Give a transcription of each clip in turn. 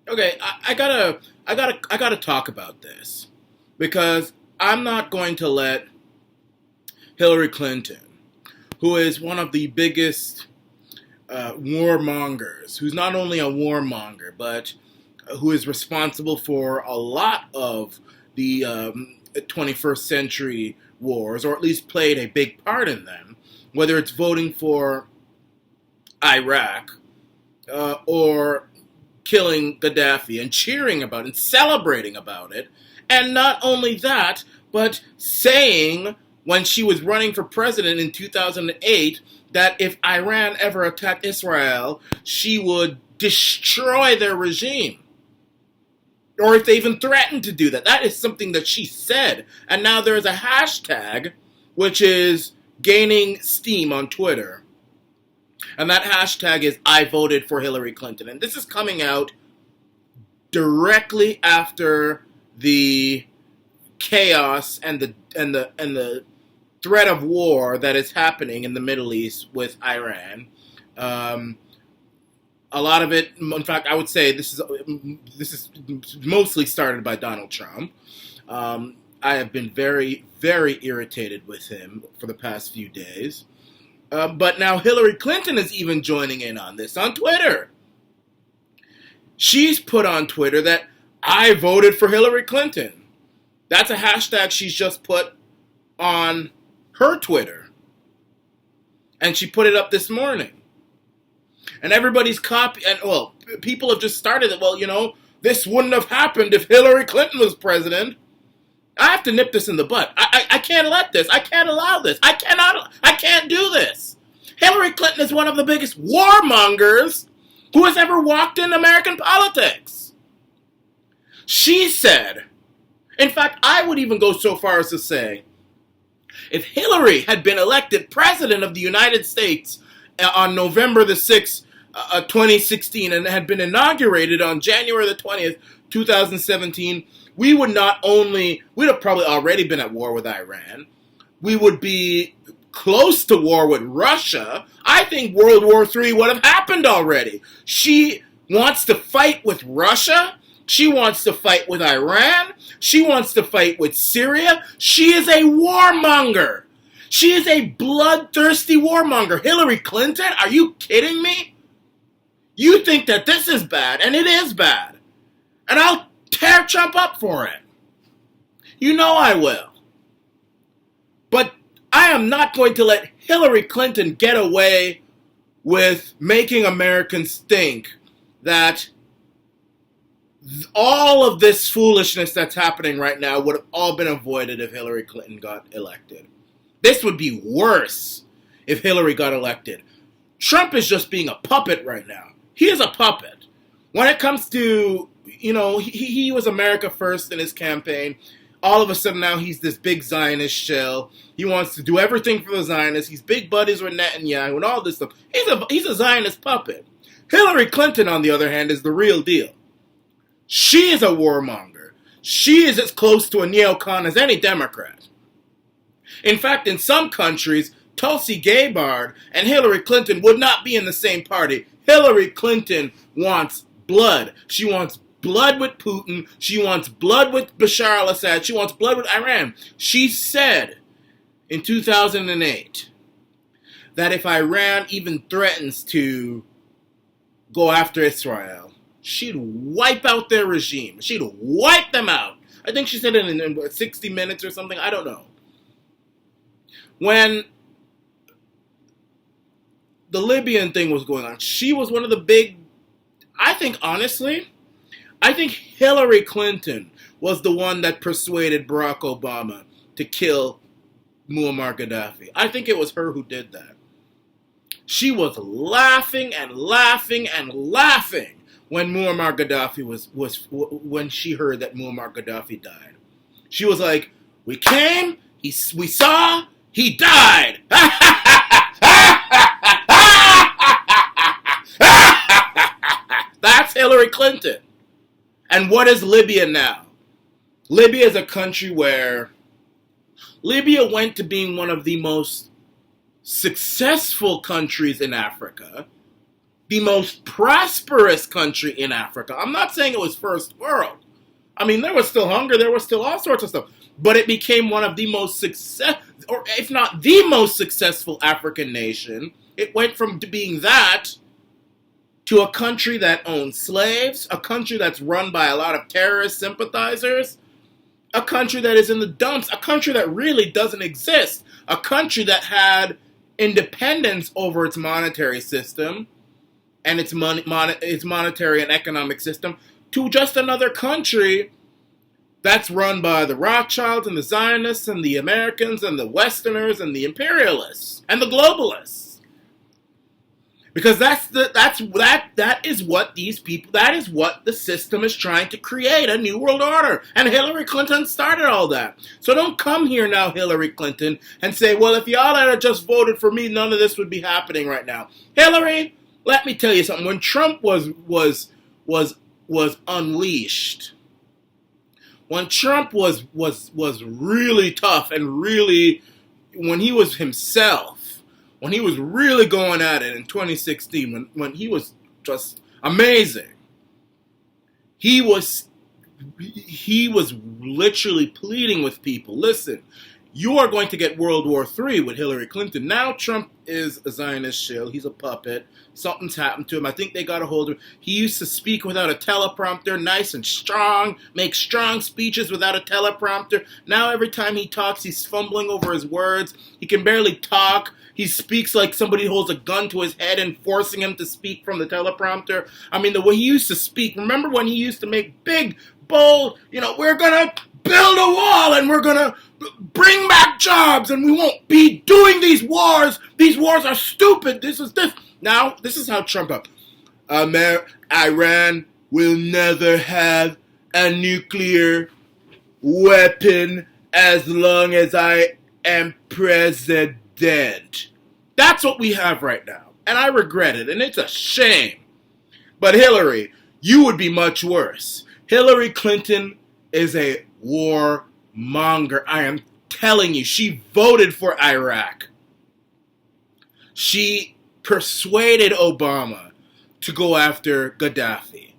Okay, I gotta talk about this because I'm not going to let Hillary Clinton, who is one of the biggest warmongers, who's not only a warmonger but who is responsible for a lot of the 21st century wars, or at least played a big part in them, whether it's voting for Iraq or killing Gaddafi and cheering about it and celebrating about it. And not only that, but saying when she was running for president in 2008 that if Iran ever attacked Israel, she would destroy their regime. Or if they even threatened to do that. That is something that she said. And now there's a hashtag which is gaining steam on Twitter. And that hashtag is I voted for Hillary Clinton. And this is coming out directly after the chaos and the threat of war that is happening in the Middle East with Iran. A lot of it, in fact, I would say this is mostly started by Donald Trump. I have been very, very irritated with him for the past few days. But now Hillary Clinton is even joining in on this on Twitter. She's put on Twitter that I voted for Hillary Clinton. That's a hashtag she's just put on her Twitter. And she put it up this morning. And everybody's and people have just started it. Well, this wouldn't have happened if Hillary Clinton was president. I have to nip this in the butt. I can't let this. I can't allow this. I can't do this. Hillary Clinton is one of the biggest warmongers who has ever walked in American politics. She said, in fact, I would even go so far as to say, if Hillary had been elected president of the United States on November the 6th, 2016, and had been inaugurated on January the 20th, 2017, we would have probably already been at war with Iran. We would be close to war with Russia. I think World War III would have happened already. She wants to fight with Russia. She wants to fight with Iran. She wants to fight with Syria. She is a warmonger. She is a bloodthirsty warmonger. Hillary Clinton, are you kidding me? You think that this is bad, and it is bad. And I'll tear Trump up for it. You know I will. But I am not going to let Hillary Clinton get away with making Americans think that all of this foolishness that's happening right now would have all been avoided if Hillary Clinton got elected. This would be worse if Hillary got elected. Trump is just being a puppet right now. He is a puppet. When it comes to, he was America first in his campaign. All of a sudden now he's this big Zionist shell. He wants to do everything for the Zionists. He's big buddies with Netanyahu and all this stuff. He's a Zionist puppet. Hillary Clinton, on the other hand, is the real deal. She is a warmonger. She is as close to a neocon as any Democrat. In fact, in some countries, Tulsi Gabbard and Hillary Clinton would not be in the same party. Hillary Clinton wants blood. She wants blood with Putin. She wants blood with Bashar al-Assad. She wants blood with Iran. She said in 2008 that if Iran even threatens to go after Israel, she'd wipe out their regime. She'd wipe them out. I think she said it in 60 Minutes or something. I don't know. When the Libyan thing was going on, she was one of the big, I think Hillary Clinton was the one that persuaded Barack Obama to kill Muammar Gaddafi. I think it was her who did that. She was laughing and laughing and laughing when Muammar Gaddafi when she heard that Muammar Gaddafi died. She was like, we came, we saw, he died. That's Hillary Clinton. And what is Libya now? Libya is a country where Libya went to being one of the most successful countries in Africa the most prosperous country in Africa. I'm not saying it was first world. I mean, there was still hunger, there was still all sorts of stuff. But it became one of the most or if not the most successful African nation. It went from being that to a country that owns slaves, a country that's run by a lot of terrorist sympathizers, a country that is in the dumps, a country that really doesn't exist, a country that had independence over its monetary system and its monetary and economic system, to just another country that's run by the Rothschilds and the Zionists and the Americans and the Westerners and the imperialists and the globalists. Because that is what these people, that is what the system is trying to create, a new world order. And Hillary Clinton started all that. So don't come here now, Hillary Clinton, and say, well, if y'all had just voted for me, none of this would be happening right now. Hillary, let me tell you something. When Trump was unleashed, when Trump was really tough and really, when he was himself, when he was really going at it in 2016, when he was just amazing, he was literally pleading with people, listen, you are going to get World War III with Hillary Clinton. Now Trump is a Zionist shill. He's a puppet. Something's happened to him. I think they got a hold of him. He used to speak without a teleprompter, nice and strong, make strong speeches without a teleprompter. Now every time he talks, he's fumbling over his words. He can barely talk. He speaks like somebody holds a gun to his head and forcing him to speak from the teleprompter. I mean, the way he used to speak. Remember when he used to make big, bold, we're going to build a wall and we're going to bring back jobs and we won't be doing these wars. These wars are stupid. This. Now, this is how Trump up. Iran will never have a nuclear weapon as long as I am president. That's what we have right now. And I regret it. And it's a shame. But Hillary, you would be much worse. Hillary Clinton is a warmonger. I am telling you, she voted for Iraq. She persuaded Obama to go after Gaddafi.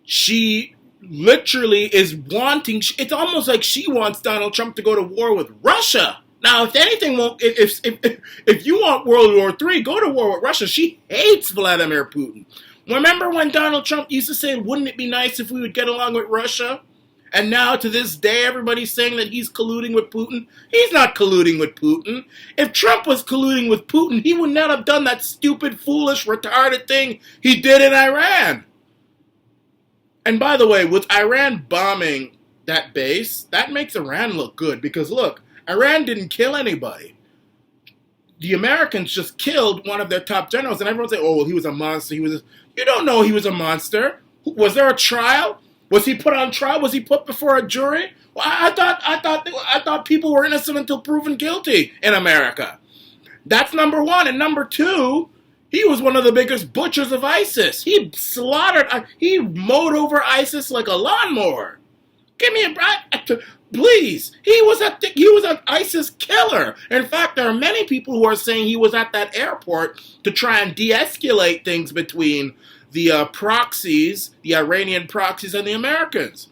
She literally is wanting, it's almost like she wants Donald Trump to go to war with Russia. Now, if anything, if you want World War III, go to war with Russia. She hates Vladimir Putin. Remember when Donald Trump used to say, wouldn't it be nice if we would get along with Russia? And now, to this day, everybody's saying that he's colluding with Putin. He's not colluding with Putin. If Trump was colluding with Putin, he would not have done that stupid, foolish, retarded thing he did in Iran. And by the way, with Iran bombing that base, that makes Iran look good. Because look, Iran didn't kill anybody. The Americans just killed one of their top generals. And everyone's like, oh, well, he was a monster. You don't know he was a monster. Was there a trial? Was he put on trial? Was he put before a jury? Well, I thought people were innocent until proven guilty in America. That's number one. And number two, he was one of the biggest butchers of ISIS. He mowed over ISIS like a lawnmower. Give me a break, please. He was an ISIS killer. In fact, there are many people who are saying he was at that airport to try and de-escalate things between the proxies, the Iranian proxies, and the Americans.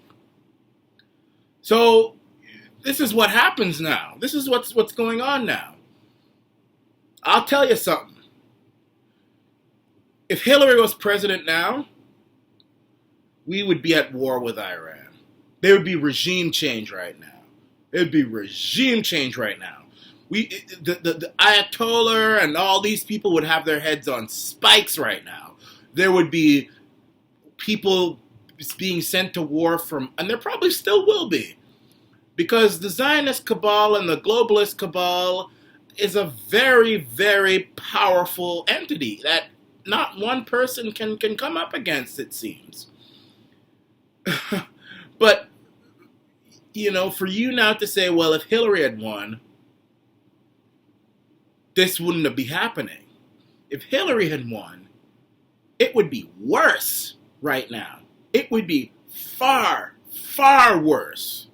So this is what happens now. This is what's going on now. I'll tell you something. If Hillary was president now, we would be at war with Iran. There would be regime change right now. There would be regime change right now. The Ayatollah and all these people would have their heads on spikes right now. There would be people being sent to war and there probably still will be, because the Zionist cabal and the globalist cabal is a very, very powerful entity that not one person can come up against, it seems. But, for you now to say, well, if Hillary had won, this wouldn't be happening. If Hillary had won, it would be worse right now. It would be far, far worse.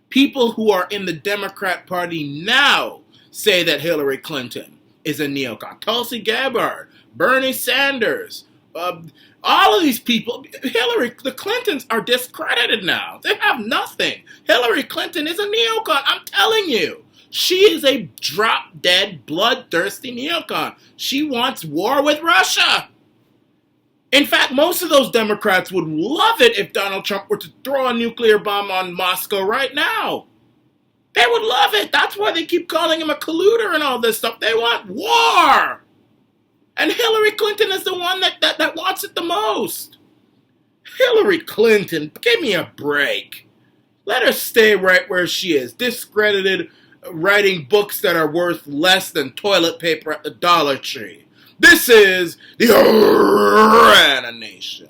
People who are in the Democrat Party now say that Hillary Clinton is a neocon. Tulsi Gabbard, Bernie Sanders, all of these people, the Clintons are discredited now. They have nothing. Hillary Clinton is a neocon. I'm telling you. She is a drop-dead, bloodthirsty neocon. She wants war with Russia. In fact, most of those Democrats would love it if Donald Trump were to throw a nuclear bomb on Moscow right now. They would love it. That's why they keep calling him a colluder and all this stuff. They want war. And Hillary Clinton is the one that wants it the most. Hillary Clinton, give me a break. Let her stay right where she is, discredited, writing books that are worth less than toilet paper at the Dollar Tree. This is the Arana Nation.